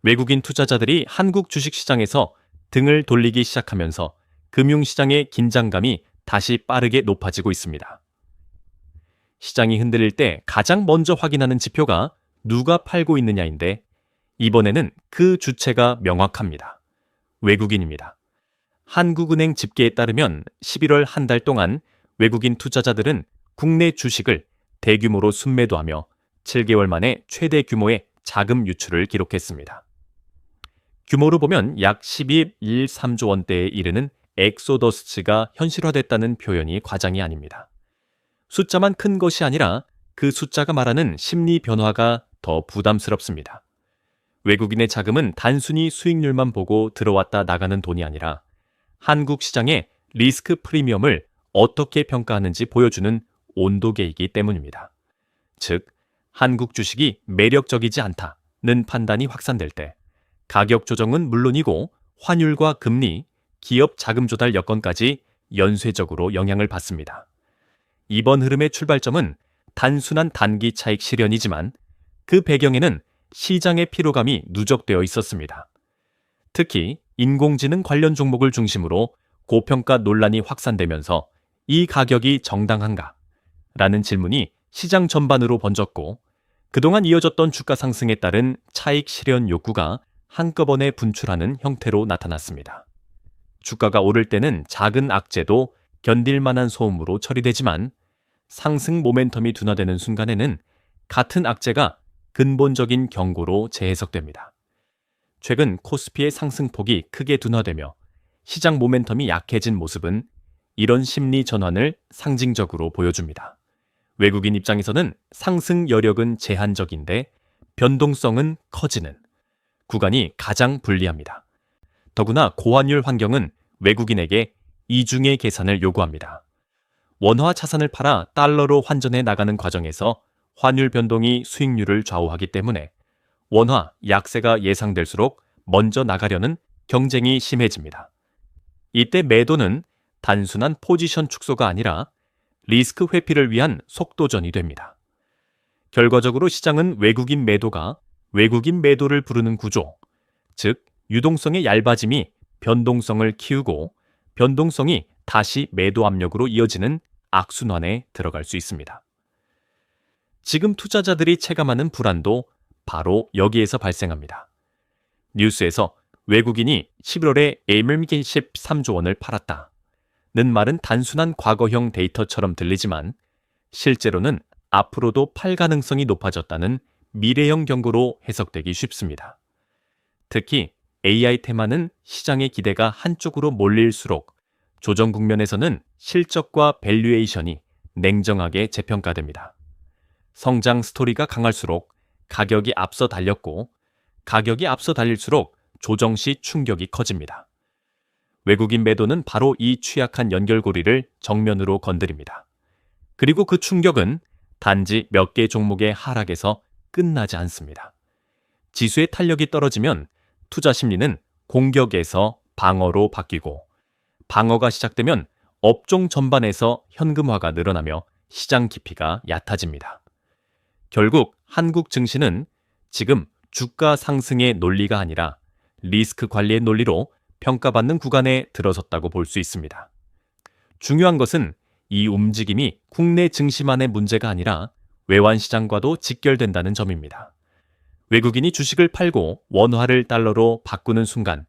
외국인 투자자들이 한국 주식시장에서 등을 돌리기 시작하면서 금융시장의 긴장감이 다시 빠르게 높아지고 있습니다. 시장이 흔들릴 때 가장 먼저 확인하는 지표가 누가 팔고 있느냐인데 이번에는 그 주체가 명확합니다. 외국인입니다. 한국은행 집계에 따르면 11월 한 달 동안 외국인 투자자들은 국내 주식을 대규모로 순매도하며 7개월 만에 최대 규모의 자금 유출을 기록했습니다. 규모로 보면 약 12.13조 원대에 이르는 엑소더스가 현실화됐다는 표현이 과장이 아닙니다. 숫자만 큰 것이 아니라 그 숫자가 말하는 심리 변화가 더 부담스럽습니다. 외국인의 자금은 단순히 수익률만 보고 들어왔다 나가는 돈이 아니라 한국 시장의 리스크 프리미엄을 어떻게 평가하는지 보여주는 온도계이기 때문입니다. 즉, 한국 주식이 매력적이지 않다는 판단이 확산될 때 가격 조정은 물론이고 환율과 금리, 기업 자금 조달 여건까지 연쇄적으로 영향을 받습니다. 이번 흐름의 출발점은 단순한 단기 차익 실현이지만 그 배경에는 시장의 피로감이 누적되어 있었습니다. 특히 인공지능 관련 종목을 중심으로 고평가 논란이 확산되면서 이 가격이 정당한가? 라는 질문이 시장 전반으로 번졌고 그동안 이어졌던 주가 상승에 따른 차익 실현 욕구가 한꺼번에 분출하는 형태로 나타났습니다. 주가가 오를 때는 작은 악재도 견딜 만한 소음으로 처리되지만 상승 모멘텀이 둔화되는 순간에는 같은 악재가 근본적인 경고로 재해석됩니다. 최근 코스피의 상승폭이 크게 둔화되며 시장 모멘텀이 약해진 모습은 이런 심리 전환을 상징적으로 보여줍니다. 외국인 입장에서는 상승 여력은 제한적인데 변동성은 커지는 구간이 가장 불리합니다. 더구나 고환율 환경은 외국인에게 이중의 계산을 요구합니다. 원화 자산을 팔아 달러로 환전해 나가는 과정에서 환율 변동이 수익률을 좌우하기 때문에 원화 약세가 예상될수록 먼저 나가려는 경쟁이 심해집니다. 이때 매도는 단순한 포지션 축소가 아니라 리스크 회피를 위한 속도전이 됩니다. 결과적으로 시장은 외국인 매도가 외국인 매도를 부르는 구조, 즉 유동성의 얇아짐이 변동성을 키우고 변동성이 다시 매도 압력으로 이어지는 악순환에 들어갈 수 있습니다. 지금 투자자들이 체감하는 불안도 바로 여기에서 발생합니다. 뉴스에서 외국인이 11월에 에이멀미 13조 원을 팔았다. 는 말은 단순한 과거형 데이터처럼 들리지만 실제로는 앞으로도 팔 가능성이 높아졌다는 미래형 경고로 해석되기 쉽습니다. 특히 AI 테마는 시장의 기대가 한쪽으로 몰릴수록 조정 국면에서는 실적과 밸류에이션이 냉정하게 재평가됩니다. 성장 스토리가 강할수록 가격이 앞서 달렸고 가격이 앞서 달릴수록 조정 시 충격이 커집니다. 외국인 매도는 바로 이 취약한 연결고리를 정면으로 건드립니다. 그리고 그 충격은 단지 몇 개 종목의 하락에서 끝나지 않습니다. 지수의 탄력이 떨어지면 투자 심리는 공격에서 방어로 바뀌고 방어가 시작되면 업종 전반에서 현금화가 늘어나며 시장 깊이가 얕아집니다. 결국 한국 증시는 지금 주가 상승의 논리가 아니라 리스크 관리의 논리로 평가받는 구간에 들어섰다고 볼 수 있습니다. 중요한 것은 이 움직임이 국내 증시만의 문제가 아니라 외환 시장과도 직결된다는 점입니다. 외국인이 주식을 팔고 원화를 달러로 바꾸는 순간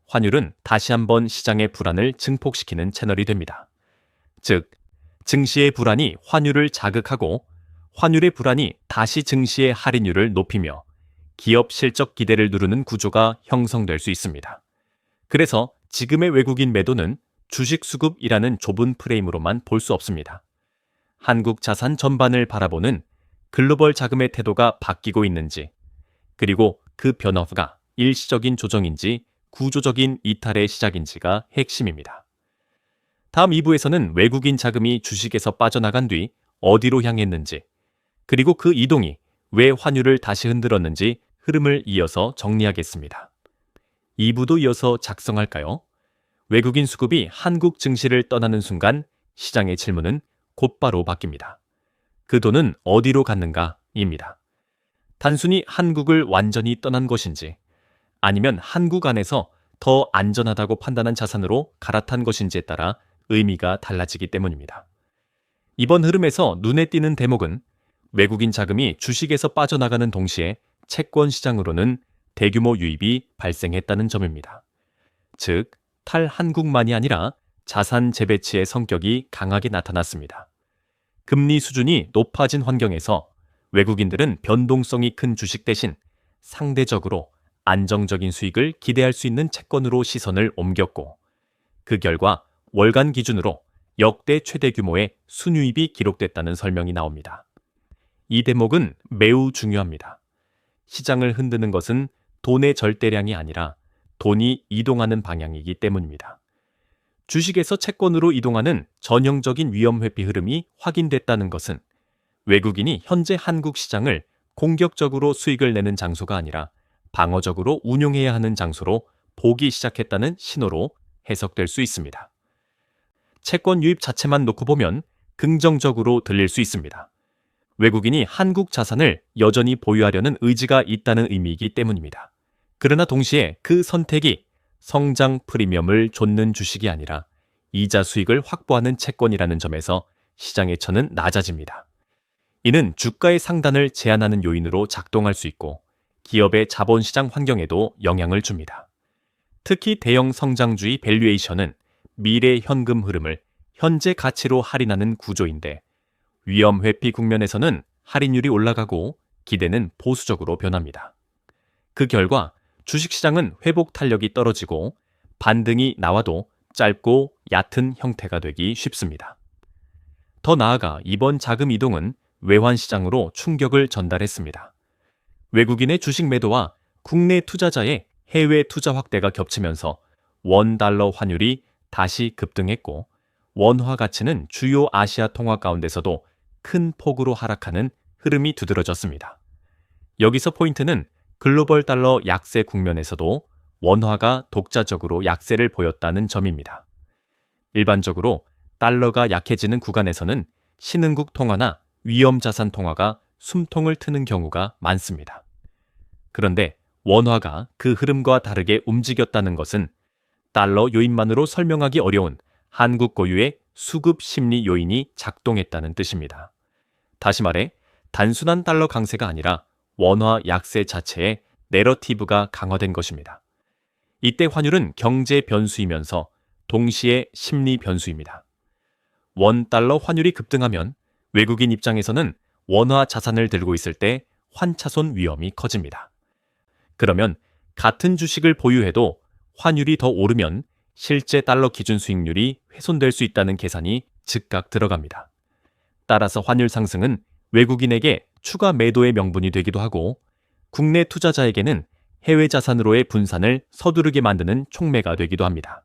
환율은 다시 한번 시장의 불안을 증폭시키는 채널이 됩니다. 즉, 증시의 불안이 환율을 자극하고 환율의 불안이 다시 증시의 할인율을 높이며 기업 실적 기대를 누르는 구조가 형성될 수 있습니다. 그래서 지금의 외국인 매도는 주식 수급이라는 좁은 프레임으로만 볼 수 없습니다. 한국 자산 전반을 바라보는 글로벌 자금의 태도가 바뀌고 있는지, 그리고 그 변화가 일시적인 조정인지 구조적인 이탈의 시작인지가 핵심입니다. 다음 2부에서는 외국인 자금이 주식에서 빠져나간 뒤 어디로 향했는지, 그리고 그 이동이 왜 환율을 다시 흔들었는지 흐름을 이어서 정리하겠습니다. 2부도 이어서 작성할까요? 외국인 수급이 한국 증시를 떠나는 순간 시장의 질문은 곧바로 바뀝니다. 그 돈은 어디로 갔는가? 입니다. 단순히 한국을 완전히 떠난 것인지, 아니면 한국 안에서 더 안전하다고 판단한 자산으로 갈아탄 것인지에 따라 의미가 달라지기 때문입니다. 이번 흐름에서 눈에 띄는 대목은 외국인 자금이 주식에서 빠져나가는 동시에 채권 시장으로는 대규모 유입이 발생했다는 점입니다. 즉, 탈한국만이 아니라 자산 재배치의 성격이 강하게 나타났습니다. 금리 수준이 높아진 환경에서 외국인들은 변동성이 큰 주식 대신 상대적으로 안정적인 수익을 기대할 수 있는 채권으로 시선을 옮겼고, 그 결과 월간 기준으로 역대 최대 규모의 순유입이 기록됐다는 설명이 나옵니다. 이 대목은 매우 중요합니다. 시장을 흔드는 것은 돈의 절대량이 아니라 돈이 이동하는 방향이기 때문입니다. 주식에서 채권으로 이동하는 전형적인 위험 회피 흐름이 확인됐다는 것은 외국인이 현재 한국 시장을 공격적으로 수익을 내는 장소가 아니라 방어적으로 운용해야 하는 장소로 보기 시작했다는 신호로 해석될 수 있습니다. 채권 유입 자체만 놓고 보면 긍정적으로 들릴 수 있습니다. 외국인이 한국 자산을 여전히 보유하려는 의지가 있다는 의미이기 때문입니다. 그러나 동시에 그 선택이 성장 프리미엄을 좇는 주식이 아니라 이자 수익을 확보하는 채권이라는 점에서 시장의 처는 낮아집니다. 이는 주가의 상단을 제한하는 요인으로 작동할 수 있고 기업의 자본시장 환경에도 영향을 줍니다. 특히 대형 성장주의 밸류에이션은 미래 현금 흐름을 현재 가치로 할인하는 구조인데, 위험 회피 국면에서는 할인율이 올라가고 기대는 보수적으로 변합니다. 그 결과 주식시장은 회복 탄력이 떨어지고 반등이 나와도 짧고 얕은 형태가 되기 쉽습니다. 더 나아가 이번 자금 이동은 외환시장으로 충격을 전달했습니다. 외국인의 주식 매도와 국내 투자자의 해외 투자 확대가 겹치면서 원달러 환율이 다시 급등했고, 원화 가치는 주요 아시아 통화 가운데서도 큰 폭으로 하락하는 흐름이 두드러졌습니다. 여기서 포인트는 글로벌 달러 약세 국면에서도 원화가 독자적으로 약세를 보였다는 점입니다. 일반적으로 달러가 약해지는 구간에서는 신흥국 통화나 위험자산 통화가 숨통을 트는 경우가 많습니다. 그런데 원화가 그 흐름과 다르게 움직였다는 것은 달러 요인만으로 설명하기 어려운 한국 고유의 수급 심리 요인이 작동했다는 뜻입니다. 다시 말해, 단순한 달러 강세가 아니라 원화 약세 자체의 내러티브가 강화된 것입니다. 이때 환율은 경제 변수이면서 동시에 심리 변수입니다. 원달러 환율이 급등하면 외국인 입장에서는 원화 자산을 들고 있을 때 환차손 위험이 커집니다. 그러면 같은 주식을 보유해도 환율이 더 오르면 실제 달러 기준 수익률이 훼손될 수 있다는 계산이 즉각 들어갑니다. 따라서 환율 상승은 외국인에게 추가 매도의 명분이 되기도 하고, 국내 투자자에게는 해외 자산으로의 분산을 서두르게 만드는 촉매가 되기도 합니다.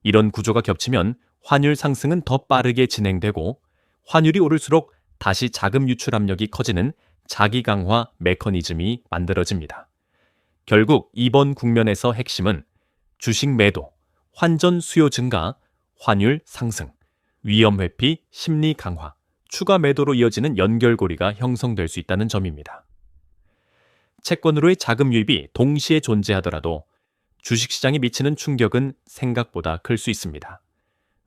이런 구조가 겹치면 환율 상승은 더 빠르게 진행되고, 환율이 오를수록 다시 자금 유출 압력이 커지는 자기 강화 메커니즘이 만들어집니다. 결국 이번 국면에서 핵심은 주식 매도, 환전 수요 증가, 환율 상승, 위험 회피, 심리 강화, 추가 매도로 이어지는 연결고리가 형성될 수 있다는 점입니다. 채권으로의 자금 유입이 동시에 존재하더라도 주식시장에 미치는 충격은 생각보다 클 수 있습니다.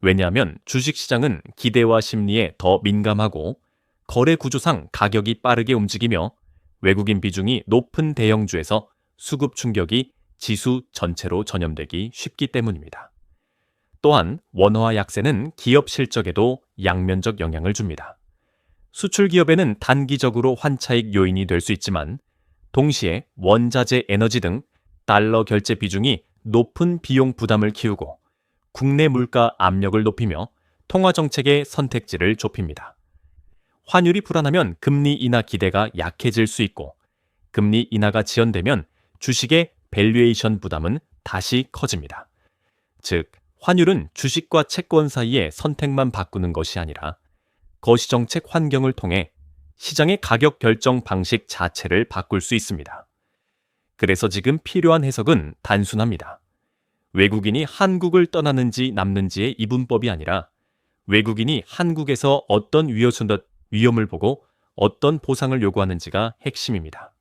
왜냐하면 주식시장은 기대와 심리에 더 민감하고 거래 구조상 가격이 빠르게 움직이며 외국인 비중이 높은 대형주에서 수급 충격이 지수 전체로 전염되기 쉽기 때문입니다. 또한 원화 약세는 기업 실적에도 양면적 영향을 줍니다. 수출 기업에는 단기적으로 환차익 요인이 될 수 있지만 동시에 원자재 에너지 등 달러 결제 비중이 높은 비용 부담을 키우고 국내 물가 압력을 높이며 통화 정책의 선택지를 좁힙니다. 환율이 불안하면 금리 인하 기대가 약해질 수 있고, 금리 인하가 지연되면 주식의 밸류에이션 부담은 다시 커집니다. 즉, 환율은 주식과 채권 사이의 선택만 바꾸는 것이 아니라 거시정책 환경을 통해 시장의 가격 결정 방식 자체를 바꿀 수 있습니다. 그래서 지금 필요한 해석은 단순합니다. 외국인이 한국을 떠나는지 남는지의 이분법이 아니라 외국인이 한국에서 어떤 위험을 보고 어떤 보상을 요구하는지가 핵심입니다.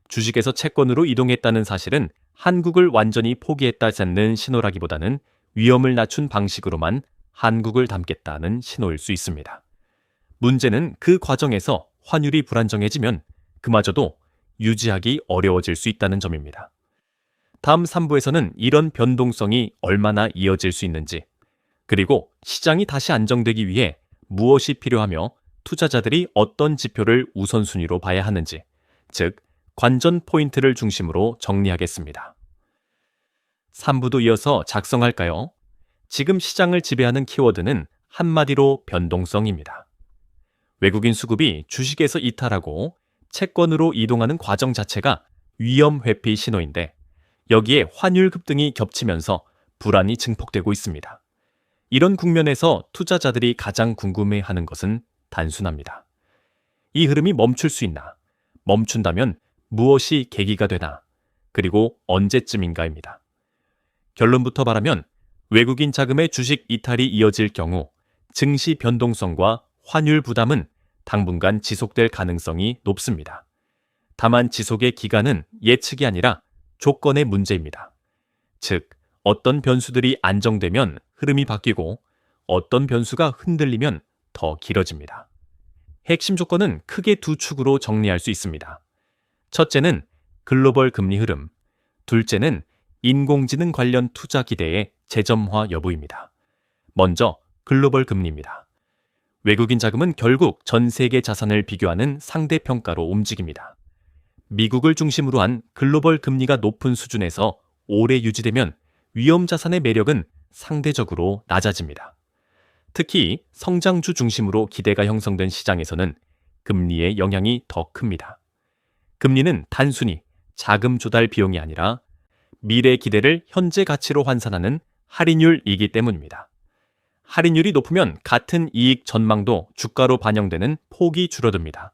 주식에서 채권으로 이동했다는 사실은 한국을 완전히 포기했다는 신호라기보다는 위험을 낮춘 방식으로만 한국을 담겠다는 신호일 수 있습니다. 문제는 그 과정에서 환율이 불안정해지면 그마저도 유지하기 어려워질 수 있다는 점입니다. 다음 3부에서는 이런 변동성이 얼마나 이어질 수 있는지, 그리고 시장이 다시 안정되기 위해 무엇이 필요하며 투자자들이 어떤 지표를 우선순위로 봐야 하는지, 즉 관전 포인트를 중심으로 정리하겠습니다. 3부도 이어서 작성할까요? 지금 시장을 지배하는 키워드는 한마디로 변동성입니다. 외국인 수급이 주식에서 이탈하고 채권으로 이동하는 과정 자체가 위험 회피 신호인데, 여기에 환율 급등이 겹치면서 불안이 증폭되고 있습니다. 이런 국면에서 투자자들이 가장 궁금해하는 것은 단순합니다. 이 흐름이 멈출 수 있나? 멈춘다면 무엇이 계기가 되나? 그리고 언제쯤인가입니다. 결론부터 말하면 외국인 자금의 주식 이탈이 이어질 경우 증시 변동성과 환율 부담은 당분간 지속될 가능성이 높습니다. 다만 지속의 기간은 예측이 아니라 조건의 문제입니다. 즉, 어떤 변수들이 안정되면 흐름이 바뀌고 어떤 변수가 흔들리면 더 길어집니다. 핵심 조건은 크게 두 축으로 정리할 수 있습니다. 첫째는 글로벌 금리 흐름, 둘째는 인공지능 관련 투자 기대의 재점화 여부입니다. 먼저 글로벌 금리입니다. 외국인 자금은 결국 전 세계 자산을 비교하는 상대평가로 움직입니다. 미국을 중심으로 한 글로벌 금리가 높은 수준에서 오래 유지되면 위험 자산의 매력은 상대적으로 낮아집니다. 특히 성장주 중심으로 기대가 형성된 시장에서는 금리의 영향이 더 큽니다. 금리는 단순히 자금 조달 비용이 아니라 미래 기대를 현재 가치로 환산하는 할인율이기 때문입니다. 할인율이 높으면 같은 이익 전망도 주가로 반영되는 폭이 줄어듭니다.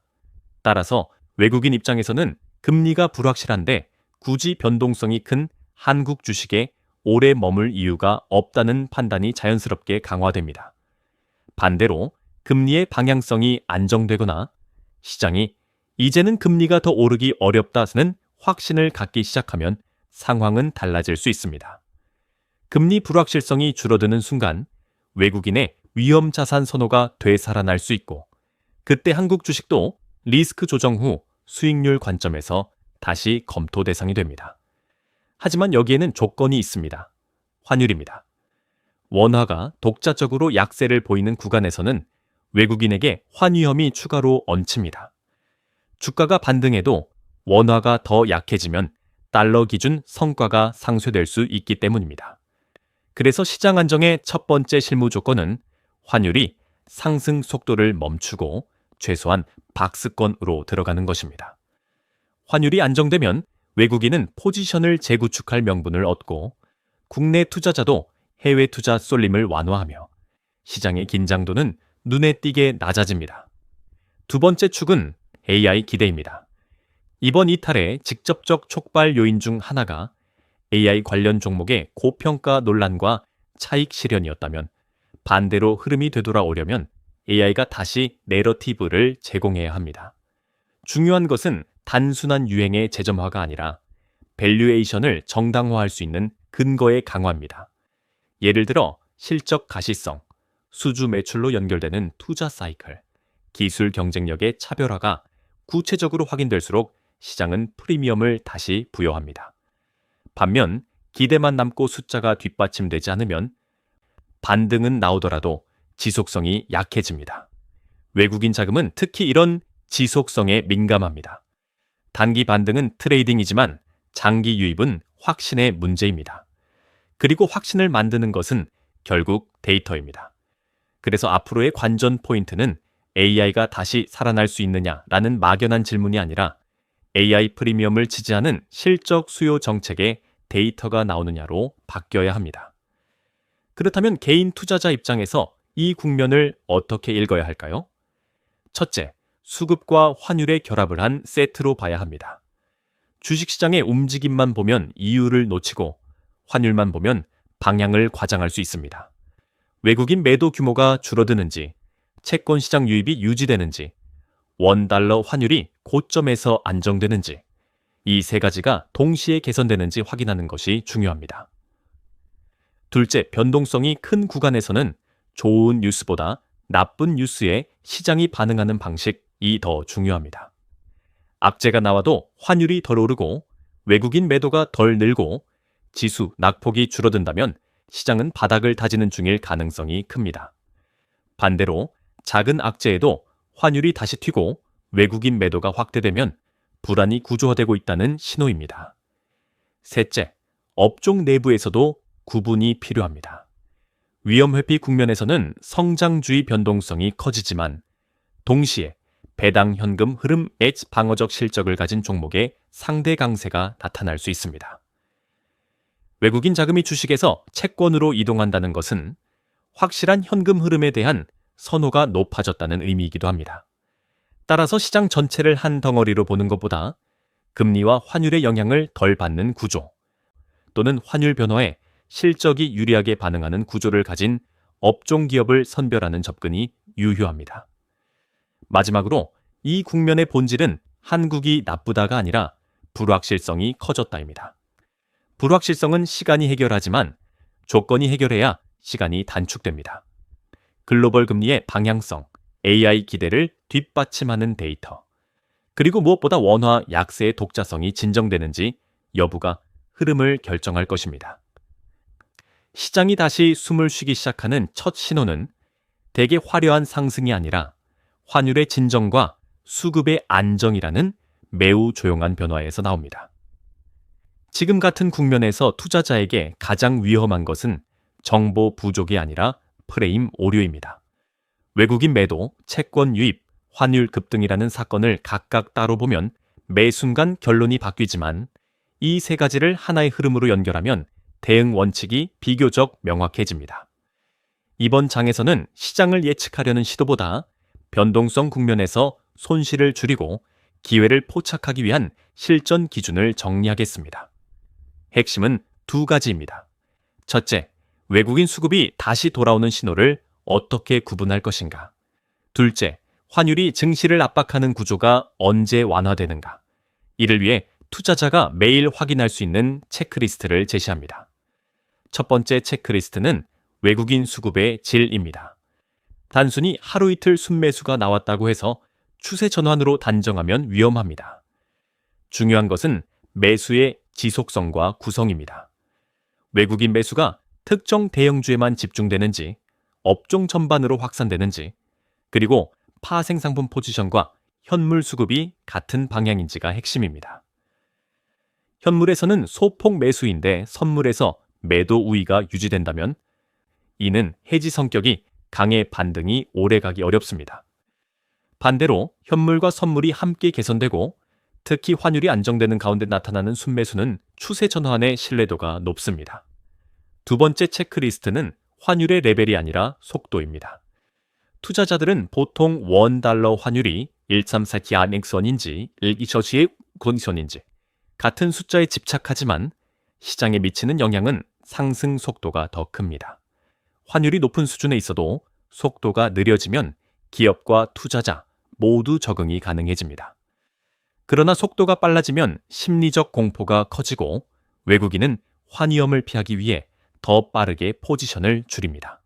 따라서 외국인 입장에서는 금리가 불확실한데 굳이 변동성이 큰 한국 주식에 오래 머물 이유가 없다는 판단이 자연스럽게 강화됩니다. 반대로 금리의 방향성이 안정되거나 시장이 이제는 금리가 더 오르기 어렵다는 확신을 갖기 시작하면 상황은 달라질 수 있습니다. 금리 불확실성이 줄어드는 순간 외국인의 위험 자산 선호가 되살아날 수 있고, 그때 한국 주식도 리스크 조정 후 수익률 관점에서 다시 검토 대상이 됩니다. 하지만 여기에는 조건이 있습니다. 환율입니다. 원화가 독자적으로 약세를 보이는 구간에서는 외국인에게 환위험이 추가로 얹힙니다. 주가가 반등해도 원화가 더 약해지면 달러 기준 성과가 상쇄될 수 있기 때문입니다. 그래서 시장 안정의 첫 번째 실무 조건은 환율이 상승 속도를 멈추고 최소한 박스권으로 들어가는 것입니다. 환율이 안정되면 외국인은 포지션을 재구축할 명분을 얻고 국내 투자자도 해외 투자 쏠림을 완화하며 시장의 긴장도는 눈에 띄게 낮아집니다. 두 번째 축은 AI 기대입니다. 이번 이탈의 직접적 촉발 요인 중 하나가 AI 관련 종목의 고평가 논란과 차익 실현이었다면, 반대로 흐름이 되돌아오려면 AI가 다시 내러티브를 제공해야 합니다. 중요한 것은 단순한 유행의 재점화가 아니라 밸류에이션을 정당화할 수 있는 근거의 강화입니다. 예를 들어 실적 가시성, 수주 매출로 연결되는 투자 사이클, 기술 경쟁력의 차별화가 구체적으로 확인될수록 시장은 프리미엄을 다시 부여합니다. 반면 기대만 남고 숫자가 뒷받침되지 않으면 반등은 나오더라도 지속성이 약해집니다. 외국인 자금은 특히 이런 지속성에 민감합니다. 단기 반등은 트레이딩이지만 장기 유입은 확신의 문제입니다. 그리고 확신을 만드는 것은 결국 데이터입니다. 그래서 앞으로의 관전 포인트는 AI가 다시 살아날 수 있느냐라는 막연한 질문이 아니라 AI 프리미엄을 지지하는 실적 수요 정책에 데이터가 나오느냐로 바뀌어야 합니다. 그렇다면 개인 투자자 입장에서 이 국면을 어떻게 읽어야 할까요? 첫째, 수급과 환율의 결합을 한 세트로 봐야 합니다. 주식시장의 움직임만 보면 이유를 놓치고 환율만 보면 방향을 과장할 수 있습니다. 외국인 매도 규모가 줄어드는지, 채권 시장 유입이 유지되는지, 원달러 환율이 고점에서 안정되는지, 이 세 가지가 동시에 개선되는지 확인하는 것이 중요합니다. 둘째, 변동성이 큰 구간에서는 좋은 뉴스보다 나쁜 뉴스에 시장이 반응하는 방식이 더 중요합니다. 악재가 나와도 환율이 덜 오르고 외국인 매도가 덜 늘고 지수 낙폭이 줄어든다면 시장은 바닥을 다지는 중일 가능성이 큽니다. 반대로 작은 악재에도 환율이 다시 튀고 외국인 매도가 확대되면 불안이 구조화되고 있다는 신호입니다. 셋째, 업종 내부에서도 구분이 필요합니다. 위험회피 국면에서는 성장주의 변동성이 커지지만 동시에 배당 현금 흐름 엣지 방어적 실적을 가진 종목의 상대 강세가 나타날 수 있습니다. 외국인 자금이 주식에서 채권으로 이동한다는 것은 확실한 현금 흐름에 대한 선호가 높아졌다는 의미이기도 합니다. 따라서 시장 전체를 한 덩어리로 보는 것보다 금리와 환율의 영향을 덜 받는 구조 또는 환율 변화에 실적이 유리하게 반응하는 구조를 가진 업종 기업을 선별하는 접근이 유효합니다. 마지막으로 이 국면의 본질은 한국이 나쁘다가 아니라 불확실성이 커졌다입니다. 불확실성은 시간이 해결하지만 조건이 해결해야 시간이 단축됩니다. 글로벌 금리의 방향성, AI 기대를 뒷받침하는 데이터, 그리고 무엇보다 원화 약세의 독자성이 진정되는지 여부가 흐름을 결정할 것입니다. 시장이 다시 숨을 쉬기 시작하는 첫 신호는 대개 화려한 상승이 아니라 환율의 진정과 수급의 안정이라는 매우 조용한 변화에서 나옵니다. 지금 같은 국면에서 투자자에게 가장 위험한 것은 정보 부족이 아니라 프레임 오류입니다. 외국인 매도, 채권 유입, 환율 급등이라는 사건을 각각 따로 보면 매 순간 결론이 바뀌지만 이 세 가지를 하나의 흐름으로 연결하면 대응 원칙이 비교적 명확해집니다. 이번 장에서는 시장을 예측하려는 시도보다 변동성 국면에서 손실을 줄이고 기회를 포착하기 위한 실전 기준을 정리하겠습니다. 핵심은 두 가지입니다. 첫째, 외국인 수급이 다시 돌아오는 신호를 어떻게 구분할 것인가. 둘째, 환율이 증시를 압박하는 구조가 언제 완화되는가. 이를 위해 투자자가 매일 확인할 수 있는 체크리스트를 제시합니다. 첫 번째 체크리스트는 외국인 수급의 질입니다. 단순히 하루 이틀 순매수가 나왔다고 해서 추세 전환으로 단정하면 위험합니다. 중요한 것은 매수의 지속성과 구성입니다. 외국인 매수가 특정 대형주에만 집중되는지, 업종 전반으로 확산되는지, 그리고 파생상품 포지션과 현물 수급이 같은 방향인지가 핵심입니다. 현물에서는 소폭 매수인데 선물에서 매도 우위가 유지된다면 이는 해지 성격이 강해 반등이 오래가기 어렵습니다. 반대로 현물과 선물이 함께 개선되고 특히 환율이 안정되는 가운데 나타나는 순매수는 추세 전환의 신뢰도가 높습니다. 두 번째 체크리스트는 환율의 레벨이 아니라 속도입니다. 투자자들은 보통 원달러 환율이 134TRX원인지 124시의 컨디션인지 같은 숫자에 집착하지만 시장에 미치는 영향은 상승 속도가 더 큽니다. 환율이 높은 수준에 있어도 속도가 느려지면 기업과 투자자 모두 적응이 가능해집니다. 그러나 속도가 빨라지면 심리적 공포가 커지고 외국인은 환위험을 피하기 위해 더 빠르게 포지션을 줄입니다.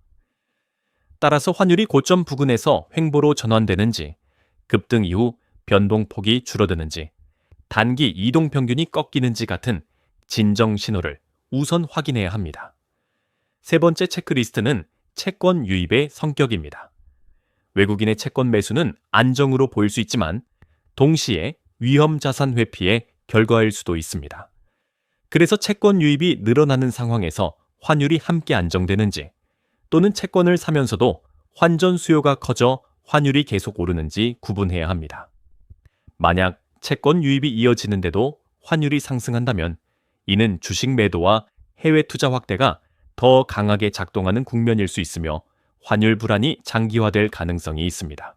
따라서 환율이 고점 부근에서 횡보로 전환되는지, 급등 이후 변동폭이 줄어드는지, 단기 이동평균이 꺾이는지 같은 진정 신호를 우선 확인해야 합니다. 세 번째 체크리스트는 채권 유입의 성격입니다. 외국인의 채권 매수는 안정으로 보일 수 있지만 동시에 위험 자산 회피의 결과일 수도 있습니다. 그래서 채권 유입이 늘어나는 상황에서 환율이 함께 안정되는지 또는 채권을 사면서도 환전 수요가 커져 환율이 계속 오르는지 구분해야 합니다. 만약 채권 유입이 이어지는데도 환율이 상승한다면 이는 주식 매도와 해외 투자 확대가 더 강하게 작동하는 국면일 수 있으며 환율 불안이 장기화될 가능성이 있습니다.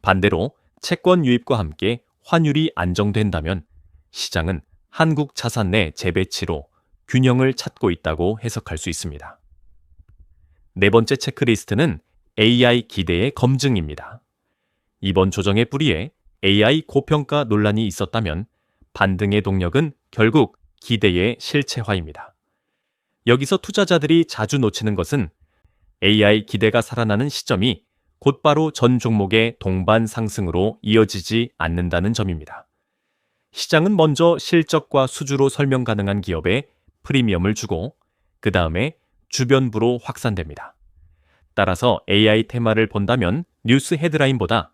반대로 채권 유입과 함께 환율이 안정된다면 시장은 한국 자산 내 재배치로 균형을 찾고 있다고 해석할 수 있습니다. 네 번째 체크리스트는 AI 기대의 검증입니다. 이번 조정의 뿌리에 AI 고평가 논란이 있었다면 반등의 동력은 결국 기대의 실체화입니다. 여기서 투자자들이 자주 놓치는 것은 AI 기대가 살아나는 시점이 곧바로 전 종목의 동반 상승으로 이어지지 않는다는 점입니다. 시장은 먼저 실적과 수주로 설명 가능한 기업에 프리미엄을 주고 그 다음에 주변부로 확산됩니다. 따라서 AI 테마를 본다면 뉴스 헤드라인보다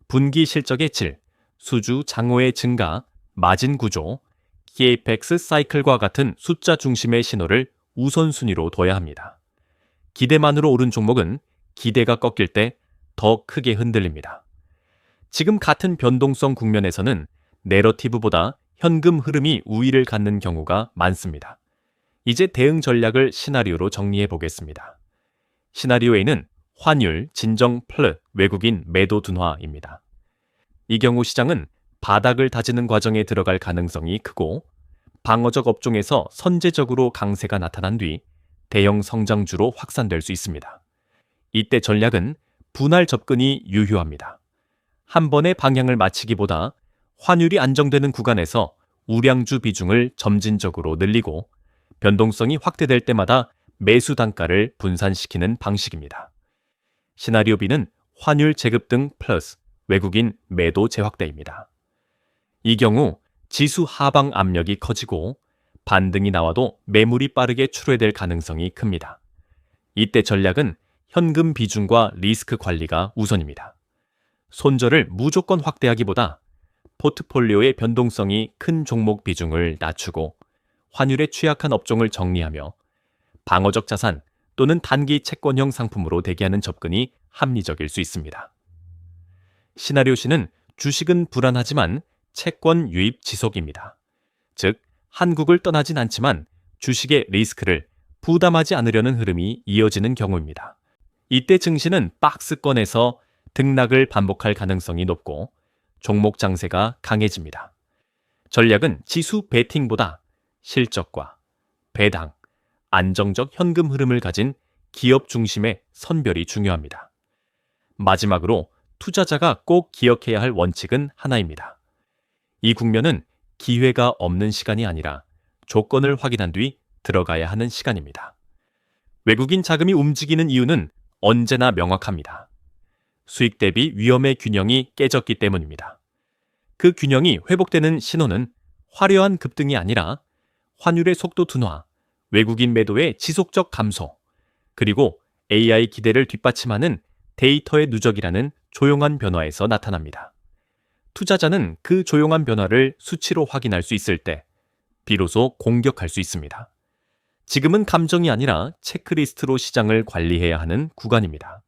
분기 실적의 질, 수주 장호의 증가, 마진 구조, KPX 사이클과 같은 숫자 중심의 신호를 우선순위로 둬야 합니다. 기대만으로 오른 종목은 기대가 꺾일 때 더 크게 흔들립니다. 지금 같은 변동성 국면에서는 내러티브보다 현금 흐름이 우위를 갖는 경우가 많습니다. 이제 대응 전략을 시나리오로 정리해 보겠습니다. 시나리오 A는 환율, 진정 플러 외국인 매도 둔화입니다. 이 경우 시장은 바닥을 다지는 과정에 들어갈 가능성이 크고 방어적 업종에서 선제적으로 강세가 나타난 뒤 대형 성장주로 확산될 수 있습니다. 이때 전략은 분할 접근이 유효합니다. 한 번의 방향을 맞추기보다 환율이 안정되는 구간에서 우량주 비중을 점진적으로 늘리고 변동성이 확대될 때마다 매수 단가를 분산시키는 방식입니다. 시나리오 B는 환율 재급등 플러스 외국인 매도 재확대입니다. 이 경우 지수 하방 압력이 커지고 반등이 나와도 매물이 빠르게 출회될 가능성이 큽니다. 이때 전략은 현금 비중과 리스크 관리가 우선입니다. 손절을 무조건 확대하기보다 포트폴리오의 변동성이 큰 종목 비중을 낮추고 환율에 취약한 업종을 정리하며 방어적 자산 또는 단기 채권형 상품으로 대기하는 접근이 합리적일 수 있습니다. 시나리오 C는 주식은 불안하지만 채권 유입 지속입니다. 즉, 한국을 떠나진 않지만 주식의 리스크를 부담하지 않으려는 흐름이 이어지는 경우입니다. 이때 증시는 박스권에서 등락을 반복할 가능성이 높고 종목 장세가 강해집니다. 전략은 지수 베팅보다 실적과 배당, 안정적 현금 흐름을 가진 기업 중심의 선별이 중요합니다. 마지막으로 투자자가 꼭 기억해야 할 원칙은 하나입니다. 이 국면은 기회가 없는 시간이 아니라 조건을 확인한 뒤 들어가야 하는 시간입니다. 외국인 자금이 움직이는 이유는 언제나 명확합니다. 수익 대비 위험의 균형이 깨졌기 때문입니다. 그 균형이 회복되는 신호는 화려한 급등이 아니라 환율의 속도 둔화, 외국인 매도의 지속적 감소, 그리고 AI 기대를 뒷받침하는 데이터의 누적이라는 조용한 변화에서 나타납니다. 투자자는 그 조용한 변화를 수치로 확인할 수 있을 때 비로소 공격할 수 있습니다. 지금은 감정이 아니라 체크리스트로 시장을 관리해야 하는 구간입니다.